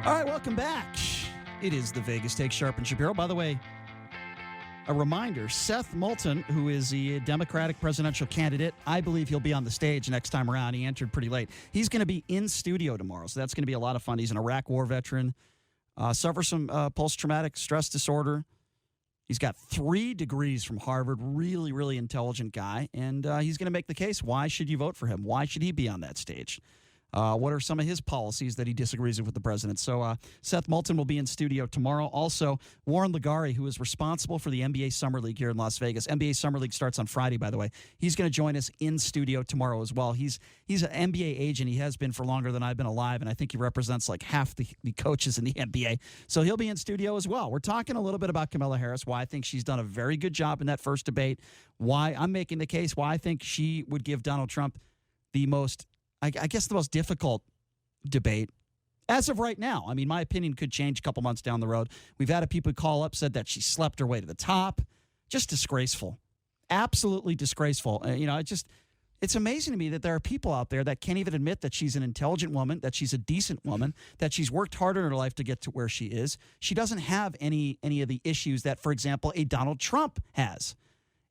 All right, welcome back. It is the Vegas Take, Sharp and Shapiro. By the way, a reminder, Seth Moulton, who is the Democratic presidential candidate, I believe he'll be on the stage next time around. He entered pretty late. He's going to be in studio tomorrow, so that's going to be a lot of fun. He's an Iraq war veteran, suffers from post-traumatic stress disorder. He's got 3 degrees from Harvard, really, really intelligent guy, and he's going to make the case. Why should you vote for him? Why should he be on that stage? What are some of his policies that he disagrees with the president? So Seth Moulton will be in studio tomorrow. Also, Warren Ligari, who is responsible for the NBA Summer League here in Las Vegas. NBA Summer League starts on Friday, by the way. He's going to join us in studio tomorrow as well. He's an NBA agent. He has been for longer than I've been alive, and I think he represents like half the coaches in the NBA. So he'll be in studio as well. We're talking a little bit about Kamala Harris, why I think she's done a very good job in that first debate, why I'm making the case, why I think she would give Donald Trump the most difficult debate as of right now. I mean, my opinion could change a couple months down the road. We've had people call up, said that she slept her way to the top. Just disgraceful. Absolutely disgraceful. It's amazing to me that there are people out there that can't even admit that she's an intelligent woman, that she's a decent woman, that she's worked hard in her life to get to where she is. She doesn't have any of the issues that, for example, a Donald Trump has.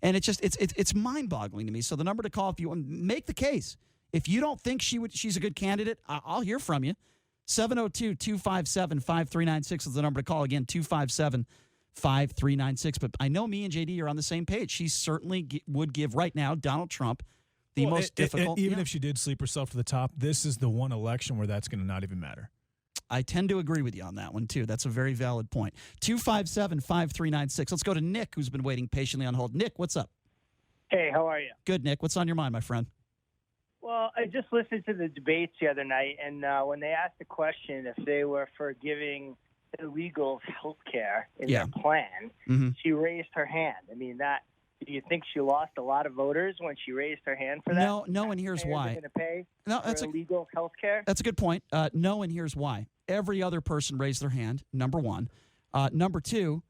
And it's mind-boggling to me. So the number to call, if you want, make the case. If you don't think she's a good candidate, I'll hear from you. 702-257-5396 is the number to call. Again, 257-5396. But I know me and JD are on the same page. She certainly would give right now Donald Trump the most difficult. Even if she did sleep herself to the top, this is the one election where that's going to not even matter. I tend to agree with you on that one, too. That's a very valid point. 257-5396. Let's go to Nick, who's been waiting patiently on hold. Nick, what's up? Hey, how are you? Good, Nick. What's on your mind, my friend? Well, I just listened to the debates the other night, and when they asked the question if they were for giving illegals health care in their plan, she raised her hand. I mean, do you think she lost a lot of voters when she raised her hand for that? No, and here's why. Going to pay for illegal health care? That's a good point. No, and here's why. Every other person raised their hand, number one. Number two,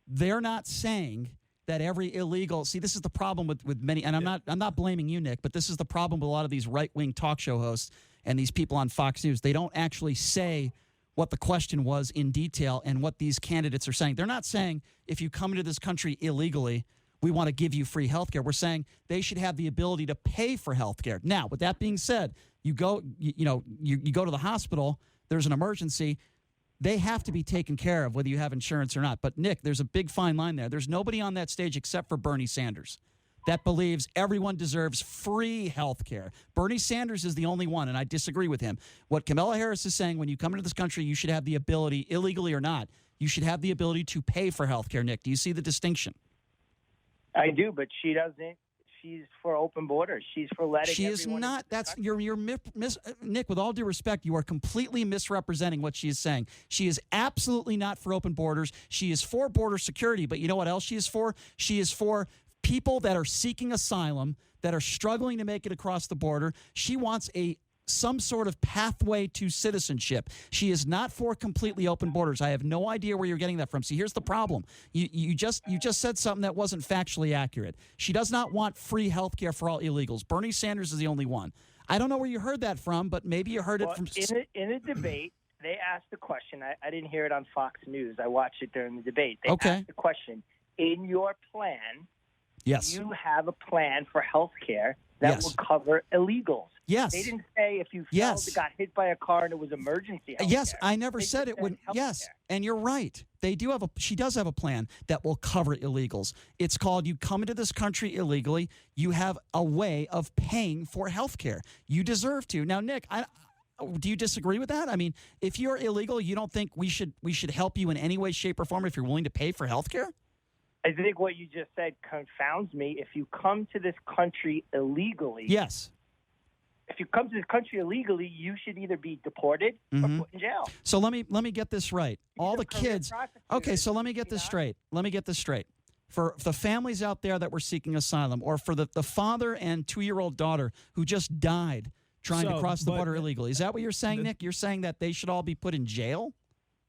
they're not saying that every illegal – see, this is the problem with many – and I'm not blaming you, Nick, but this is the problem with a lot of these right-wing talk show hosts and these people on Fox News. They don't actually say what the question was in detail and what these candidates are saying. They're not saying if you come into this country illegally, we want to give you free health care. We're saying they should have the ability to pay for health care. Now, with that being said, you go to the hospital, there's an emergency – they have to be taken care of whether you have insurance or not. But, Nick, there's a big fine line there. There's nobody on that stage except for Bernie Sanders that believes everyone deserves free health care. Bernie Sanders is the only one, and I disagree with him. What Kamala Harris is saying, when you come into this country, you should have the ability, illegally or not, you should have the ability to pay for health care, Nick. Do you see the distinction? I do, but she doesn't. She's for open borders. She's for letting She is not. That's Nick, with all due respect, you are completely misrepresenting what she is saying. She is absolutely not for open borders. She is for border security. But you know what else she is for? She is for people that are seeking asylum, that are struggling to make it across the border. She wants some sort of pathway to citizenship. She is not for completely open borders. I have no idea where you're getting that from. See, here's the problem. You just said something that wasn't factually accurate. She does not want free health care for all illegals. Bernie Sanders is the only one. I don't know where you heard that from, but maybe you heard it from... In a debate, they asked the question. I didn't hear it on Fox News. I watched it during the debate. They asked the question, in your plan, yes, you have a plan for health care that will cover illegals. Yes. They didn't say if you got hit by a car and it was emergency health Yes, care. I never said it would. Yes, and you're right. They do have she does have a plan that will cover illegals. It's called, you come into this country illegally, you have a way of paying for health care. You deserve to. Now, Nick, do you disagree with that? I mean, if you're illegal, you don't think we should help you in any way, shape, or form if you're willing to pay for health care? I think what you just said confounds me. If you come to this country illegally... Yes. If you come to this country illegally, you should either be deported or put in jail. So let me get this right. All the kids. Okay, so let me get this straight. For the families out there that were seeking asylum, or for the father and 2-year-old daughter who just died trying to cross the border illegally, is that what you're saying, Nick? You're saying that they should all be put in jail?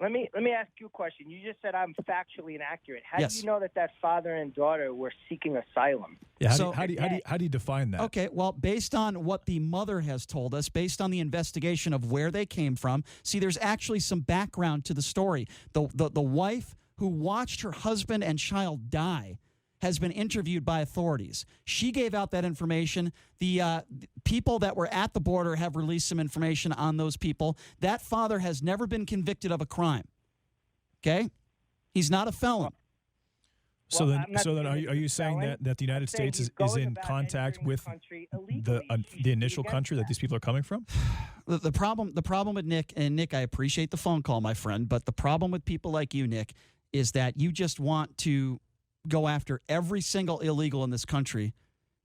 Let me ask you a question. You just said I'm factually inaccurate. How Yes. do you know that father and daughter were seeking asylum? Yeah. So- How do you define that? Okay, well, based on what the mother has told us, based on the investigation of where they came from, see, there's actually some background to the story. The wife who watched her husband and child die has been interviewed by authorities. She gave out that information. The people that were at the border have released some information on those people. That father has never been convicted of a crime. Okay? He's not a felon. So Well, then, I'm not saying are he's you a saying felon. that the United I'm saying States he's is going in about contact entering with the country the illegally. She should be initial against country that these people are coming from? The problem with Nick, and Nick, I appreciate the phone call, my friend, but the problem with people like you, Nick, is that you just want to go after every single illegal in this country.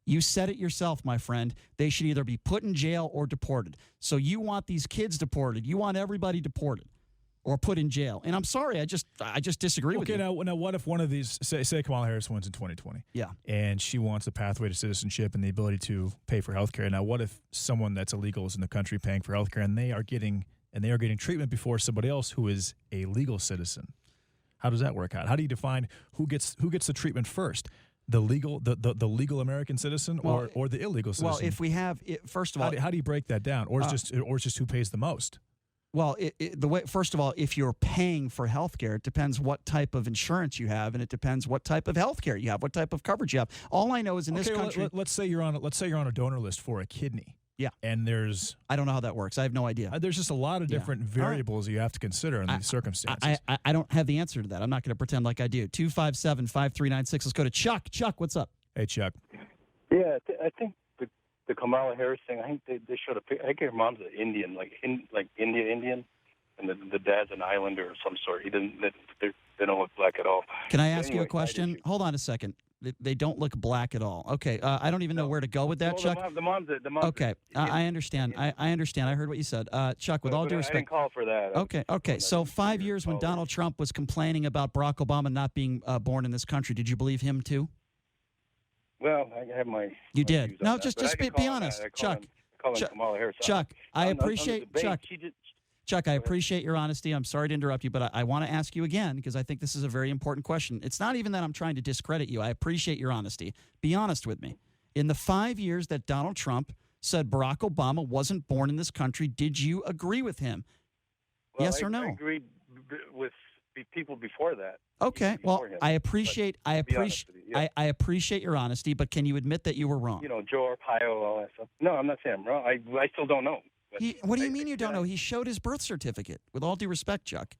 You said it yourself, my friend. They should either be put in jail or deported. So you want these kids deported. You want everybody deported or put in jail. And I'm sorry, I just disagree with you. Okay, now what if one of these, say Kamala Harris wins in 2020, Yeah. and she wants a pathway to citizenship and the ability to pay for health care. Now, what if someone that's illegal is in the country paying for health care and they are getting treatment before somebody else who is a legal citizen? How does that work out? How do you define who gets the treatment first? The legal American citizen or the illegal citizen? Well, if we have, first of all, how do you break that down? Or it's just who pays the most? well, first of all, if you're paying for health care, it depends what type of insurance you have, and it depends what type of health care you have, what type of coverage you have. All I know is in this country, let's say you're on a donor list for a kidney. Yeah. And I don't know how that works. I have no idea. there's just a lot of different variables you have to consider in these circumstances. I don't have the answer to that. I'm not going to pretend like I do. 257-5396. Let's go to Chuck. Chuck, what's up? Hey, Chuck. Yeah, I think the Kamala Harris thing. I think they showed a picture. I think her mom's an Indian, like Indian, and the dad's an Islander of some sort. They don't look black at all. Can I ask you a Anyway, question? Hold on a second. They don't look black at all. Okay, I don't even know where to go with that, Well, Chuck. The mom's Okay, I understand. I understand. I heard what you said. Chuck, with all due I respect. didn't call for that. Okay. So 5 years when Donald Trump was complaining about Barack Obama not being born in this country, did you believe him too? Well, I have my. You my did. views on No, that, just but I be didn't call him honest, that. I Chuck. call him Kamala Harris. Chuck, I On the appreciate debate, Chuck. she did- Chuck, I appreciate your honesty. I'm sorry to interrupt you, but I want to ask you again because I think this is a very important question. It's not even that I'm trying to discredit you. I appreciate your honesty. Be honest with me. In the 5 years that Donald Trump said Barack Obama wasn't born in this country, did you agree with him? Well, Yes or no? I agreed with people before that. Okay. Well, Before him. I appreciate But to be honest with you, yeah. I appreciate your honesty, but can you admit that you were wrong? Joe Arpaio, all that stuff. No, I'm not saying I'm wrong. I still don't know. But What do you mean you don't know? He showed his birth certificate. With all due respect, Chuck.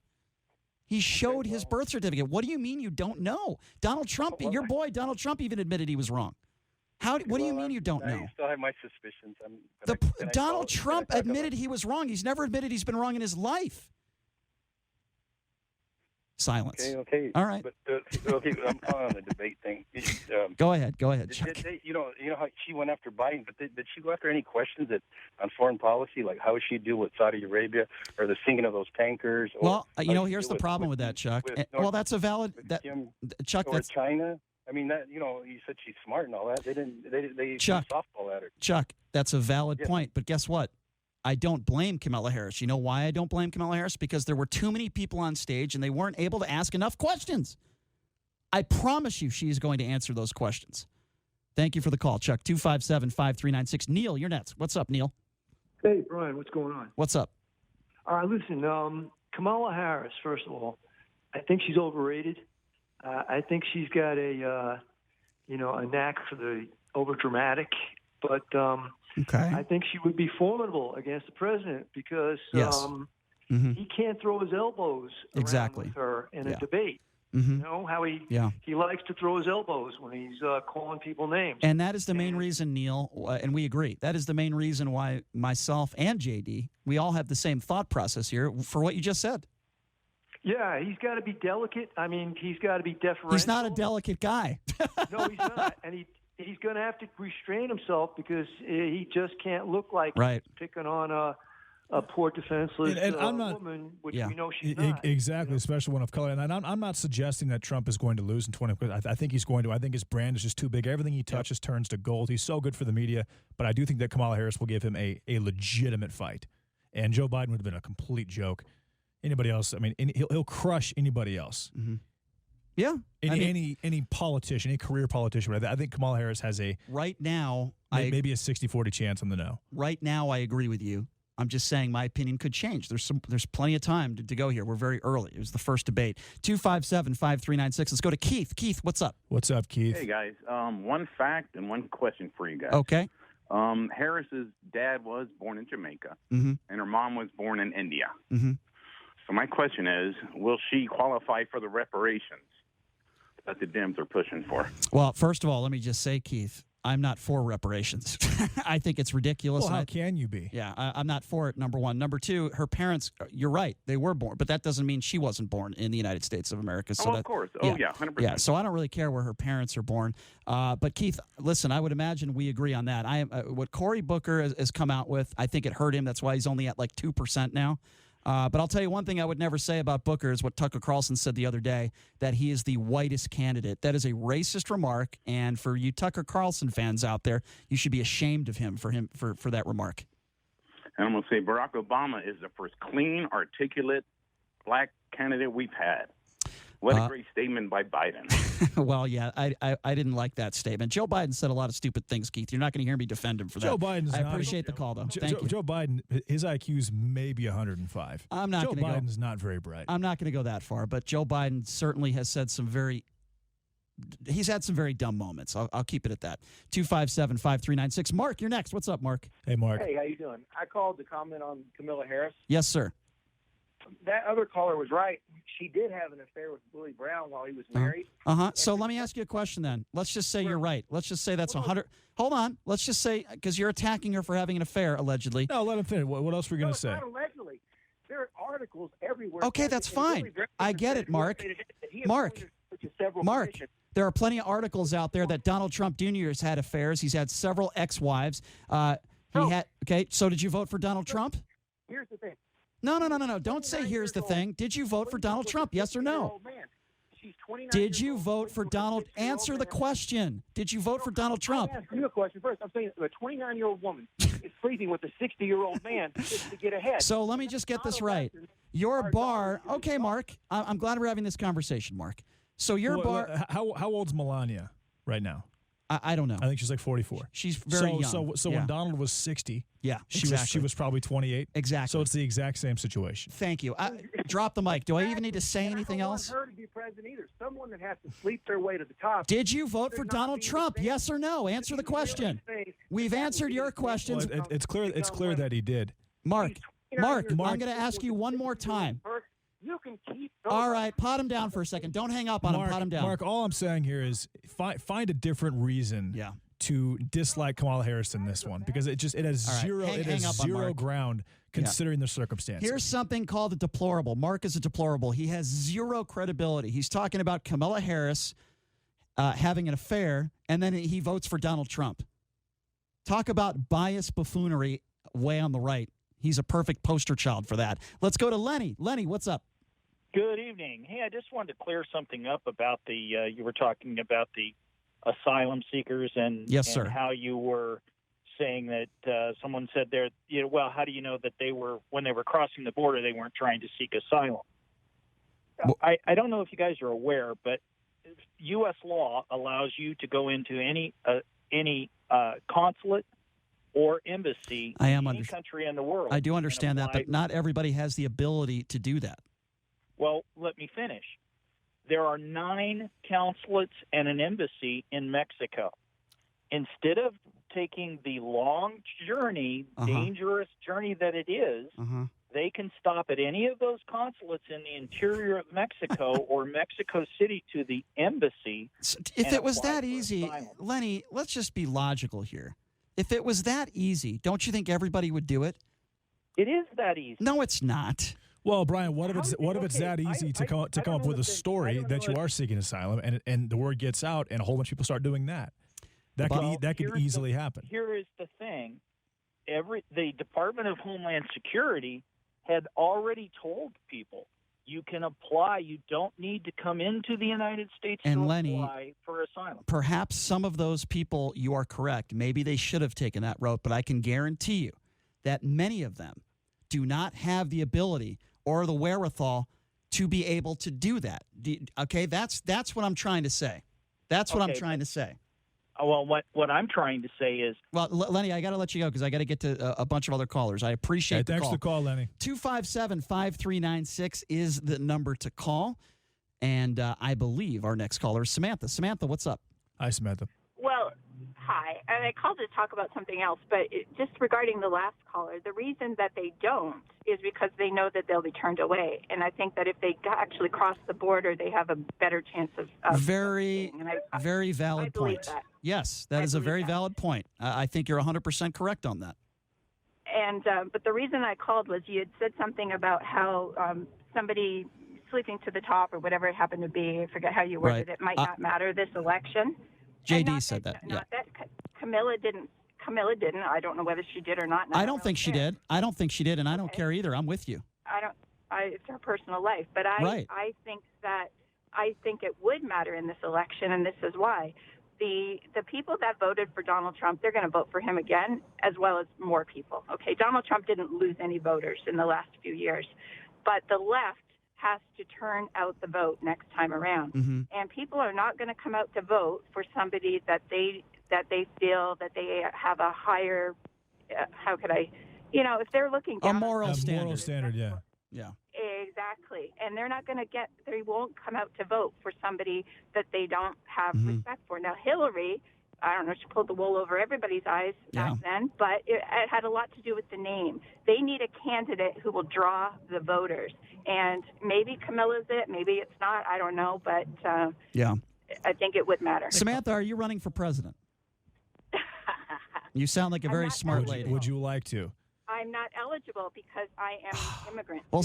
He showed his birth certificate. What do you mean you don't know? Donald Trump, Well, your boy Donald Trump even admitted he was wrong. What do you mean you don't know? I still have my suspicions. Donald Trump admitted he was wrong. He's never admitted he's been wrong in his life. Silence. Okay. All right. But I'm calling on the debate thing. Go ahead, Chuck. You know how she went after Biden, but did she go after any questions on foreign policy, like how she deal with Saudi Arabia or the sinking of those tankers? Well, here's the problem with that, Chuck. Well, that's a valid Chuck. Or That's China. I mean, you said she's smart and all that. They Chuck, threw softball at her. Chuck, that's a valid point. But guess what? I don't blame Kamala Harris. You know why I don't blame Kamala Harris? Because there were too many people on stage and they weren't able to ask enough questions. I promise you she's going to answer those questions. Thank you for the call, Chuck. 257-5396. Neil, you're next. What's up, Neil? Hey, Brian, what's going on? What's up? All right, listen, Kamala Harris, first of all, I think she's overrated. I think she's got a knack for the overdramatic, but Okay. I think she would be formidable against the president because Yes. he can't throw his elbows Exactly. around with her in a Yeah. debate. Mm-hmm. You know how he likes to throw his elbows when he's calling people names. And that is the main reason, Neil, and we agree, that is the main reason why myself and JD, we all have the same thought process here for what you just said. Yeah, he's got to be delicate. I mean, he's got to be deferential. He's not a delicate guy. No, he's not. And he's going to have to restrain himself because he just can't look like Right. picking on a poor defenseless And I'm not- woman, which Yeah. we know she's not. Exactly, especially one of color. And I'm not suggesting that Trump is going to lose in 20. I think he's going to. I think his brand is just too big. Everything he touches turns to gold. He's so good for the media. But I do think that Kamala Harris will give him a legitimate fight. And Joe Biden would have been a complete joke. Anybody else? I mean, he'll crush anybody else. Mm-hmm. Yeah. Any politician, any career politician. I think Kamala Harris has right now maybe a 60-40 chance on the no. Right now, I agree with you. I'm just saying my opinion could change. There's plenty of time to go here. We're very early. It was the first debate. 257-5396. Let's go to Keith. Keith, what's up? What's up, Keith? Hey, guys. One fact and one question for you guys. Okay. Harris's dad was born in Jamaica, mm-hmm. and her mom was born in India. Mm-hmm. So my question is, will she qualify for the reparations that the Dems are pushing for? Well, first of all, let me just say, Keith, I'm not for reparations. I think it's ridiculous. Well, how can you be? Yeah, I'm not for it, number one. Number two, her parents, you're right, they were born, but that doesn't mean she wasn't born in the United States of America. So of course. Oh, yeah, 100%. Yeah, so I don't really care where her parents are born. But, Keith, listen, I would imagine we agree on that. What Cory Booker has come out with, I think it hurt him. That's why he's only at like 2% now. But I'll tell you one thing I would never say about Booker is what Tucker Carlson said the other day, that he is the whitest candidate. That is a racist remark, and for you Tucker Carlson fans out there, you should be ashamed of him for that remark. And I'm going to say Barack Obama is the first clean, articulate black candidate we've had. What a great statement by Biden. Well, yeah, I didn't like that statement. Joe Biden said a lot of stupid things, Keith. You're not going to hear me defend him for that. Joe Biden's I appreciate the call, though. Thank you. Joe Biden, his IQ's maybe 105. Joe Biden's not very bright. I'm not going to go that far, but Joe Biden certainly has said he's had some very dumb moments. I'll keep it at that. 257-5396. Mark, you're next. What's up, Mark? Hey, Mark. Hey, how you doing? I called to comment on Camilla Harris. Yes, sir. That other caller was right. She did have an affair with Willie Brown while he was married. So let me ask you a question then. Let's just say you're right. Let's just say that's 100. Hold on. Let's just say, because you're attacking her for having an affair, allegedly. No, let him finish. What else were you going to say? Not allegedly. There are articles everywhere. Okay, that's fine. I get it, Mark. Mark, there are plenty of articles out there that Donald Trump Jr. has had affairs. He's had several ex-wives. Okay, so did you vote for Donald Trump? Here's the thing. No. Don't say here's the thing. Did you vote for Donald Trump? Yes or no? Did you vote for Donald? Answer the question. Did you vote for Donald Trump? I'm asking you a question first. I'm saying a 29-year-old woman is sleeping with a 60-year-old man just to get ahead. So let me just get this right. Your bar. Okay, Mark. I'm glad we're having this conversation, Mark. So your bar. How old's Melania right now? I don't know. I think she's like 44. She's very young. So when Donald was 60, she was probably 28. Exactly. So it's the exact same situation. Thank you. Drop the mic. Do I even need to say anything else? I don't want her to be president either. Someone that has to sleep their way to the top. Did you vote for Donald Trump? Yes or no? Answer the question. We've answered your questions. Well, it's clear that he did. Mark, I'm going to ask you one more time. You can keep. All right, pot him down for a second. Don't hang up on him. Pot him down. Mark, all I'm saying here is find a different reason to dislike Kamala Harris in this one, because it has zero ground considering the circumstances. Here's something called a deplorable. Mark is a deplorable. He has zero credibility. He's talking about Kamala Harris having an affair, and then he votes for Donald Trump. Talk about bias buffoonery way on the right. He's a perfect poster child for that. Let's go to Lenny. Lenny, what's up? Good evening. Hey, I just wanted to clear something up about the you were talking about the asylum seekers and, yes, sir. And how you were saying that someone said there, well, how do you know that when they were crossing the border, they weren't trying to seek asylum? Well, I don't know if you guys are aware, but U.S. law allows you to go into any consulate or embassy in any country in the world. I do understand that, but not everybody has the ability to do that. Well, let me finish. There are 9 consulates and an embassy in Mexico. Instead of taking the long journey, dangerous journey that it is, they can stop at any of those consulates in the interior of Mexico or Mexico City to the embassy. If it was that easy, Lenny, let's just be logical here. If it was that easy, don't you think everybody would do it? It is that easy. No, it's not. Well, Brian, what if it's that easy to come up with a story that you are seeking asylum, and the word gets out, and a whole bunch of people start doing that? That could easily happen. Here is the thing: the Department of Homeland Security had already told people you can apply. You don't need to come into the United States to apply for asylum. Perhaps some of those people, you are correct. Maybe they should have taken that route, but I can guarantee you that many of them do not have the ability or the wherewithal to be able to do that. Okay, that's what I'm trying to say. That's what I'm trying to say. Well, what I'm trying to say is... Well, Lenny, I got to let you go because I got to get to a bunch of other callers. I appreciate the call. Thanks for the call, Lenny. 257-5396 is the number to call. And I believe our next caller is Samantha. Samantha, what's up? Hi, Samantha. Well, hi. And I called to talk about something else, but just regarding the last caller, the reason that they don't is because they know that they'll be turned away. And I think that if they actually cross the border, they have a better chance of very valid point. That. Yes, that is a very valid point. I think you're 100% correct on that. And but the reason I called was you had said something about how somebody sleeping to the top or whatever it happened to be, I forget how you worded it, might not matter this election. JD said that. Not that Camilla didn't. I don't know whether she did or not. I don't think she did. I don't think she did, and I don't care either. I'm with you. It's her personal life, but I think it would matter in this election, and this is why. The people that voted for Donald Trump, they're going to vote for him again, as well as more people. Okay, Donald Trump didn't lose any voters in the last few years, but the left has to turn out the vote next time around. Mm-hmm. And people are not going to come out to vote for somebody that they feel that they have a higher, if they're looking down. A moral standard. Moral standard, yeah. Yeah. Exactly. And they're not going to they won't come out to vote for somebody that they don't have respect for. Now, Hillary, I don't know, she pulled the wool over everybody's eyes back then, but it had a lot to do with the name. They need a candidate who will draw the voters. And maybe Camilla's it, maybe it's not, I don't know, but I think it would matter. Samantha, are you running for president? You sound like a very smart lady. Would you like to? I'm not eligible because I am an immigrant. Well,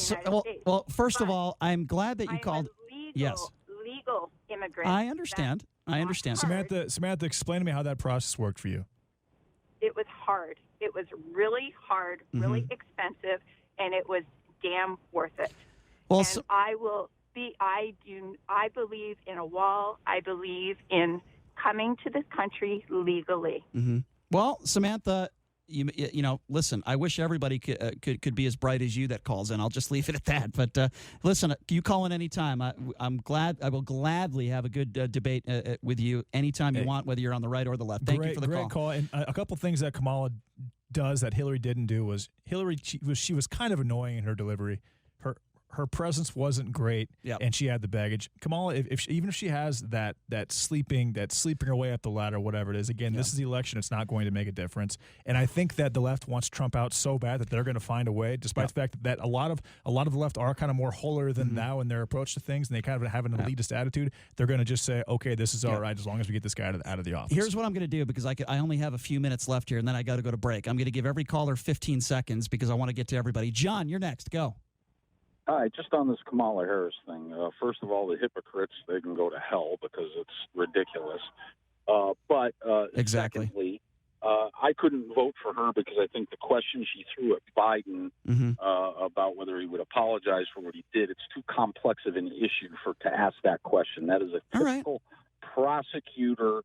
first of all, I'm glad that you called. Legal immigrant. I understand. Samantha, explain to me how that process worked for you. It was hard. It was really hard, really expensive, and it was damn worth it. Well, I believe in a wall. I believe in coming to this country legally. Mm-hmm. Well, Samantha, you know, listen, I wish everybody could be as bright as you that calls in. I'll just leave it at that. But listen, you call in anytime. I'm glad. I will gladly have a good debate with you anytime you want, whether you're on the right or the left. Thank you for the call. Great call. And a couple things that Kamala does that Hillary didn't do was she was kind of annoying in her delivery. Her presence wasn't great, and she had the baggage. Kamala, even if she has that sleeping her way up the ladder, whatever it is, again, this is the election. It's not going to make a difference. And I think that the left wants Trump out so bad that they're going to find a way, despite the fact that a lot of the left are kind of more holier than thou in their approach to things, and they kind of have an elitist attitude. They're going to just say, okay, this is all right as long as we get this guy out of the office. Here's what I'm going to do, because I only have a few minutes left here, and then I got to go to break. I'm going to give every caller 15 seconds because I want to get to everybody. John, you're next. Go. Hi, just on this Kamala Harris thing. First of all, the hypocrites, they can go to hell because it's ridiculous. But secondly, I couldn't vote for her because I think the question she threw at Biden about whether he would apologize for what he did, it's too complex of an issue to ask that question. That is a typical prosecutor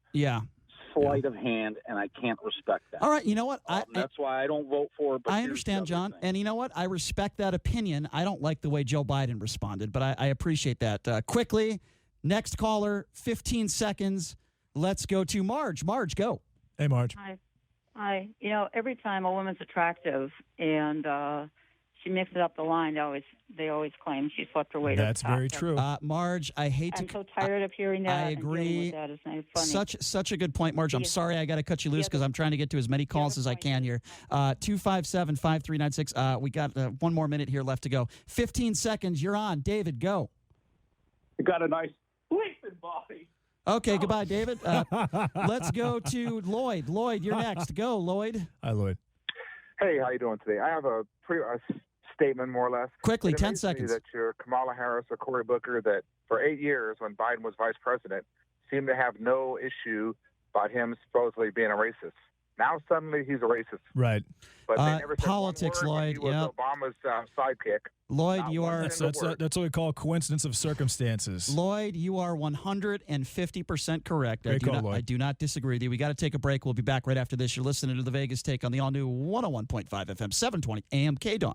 sleight of hand, and I can't respect that. All right, you know what? That's why I don't vote for it. But I understand, John, and you know what? I respect that opinion. I don't like the way Joe Biden responded, but I appreciate that. Quickly, next caller, 15 seconds. Let's go to Marge. Marge, go. Hey, Marge. Hi. You know, every time a woman's attractive and she mixes up the line, they always claim she swept her way to the top. That's very true. Marge, I'm so tired of hearing that. I agree. That. It's not funny. Such a good point, Marge. I'm sorry I got to cut you loose because I'm trying to get to as many calls as I can here. 257-5396. We got 1 more minute here left to go. 15 seconds. You're on. David, go. You got a nice sleeping body. Okay, goodbye, David. Let's go to Lloyd. Lloyd, you're next. Go, Lloyd. Hi, Lloyd. Hey, how you doing today? I have a statement, more or less. Quickly, 10 seconds. That you're Kamala Harris or Cory Booker, that for 8 years when Biden was vice president, seemed to have no issue about him supposedly being a racist. Now suddenly he's a racist. Right. But they never said politics, one word Lloyd. when he was Obama's sidekick. Lloyd, you are. That's what we call coincidence of circumstances. Lloyd, you are 150% correct. I do not disagree with you. We got to take a break. We'll be back right after this. You're listening to the Vegas Take on the all-new 101.5 FM, 720 AM KDWN.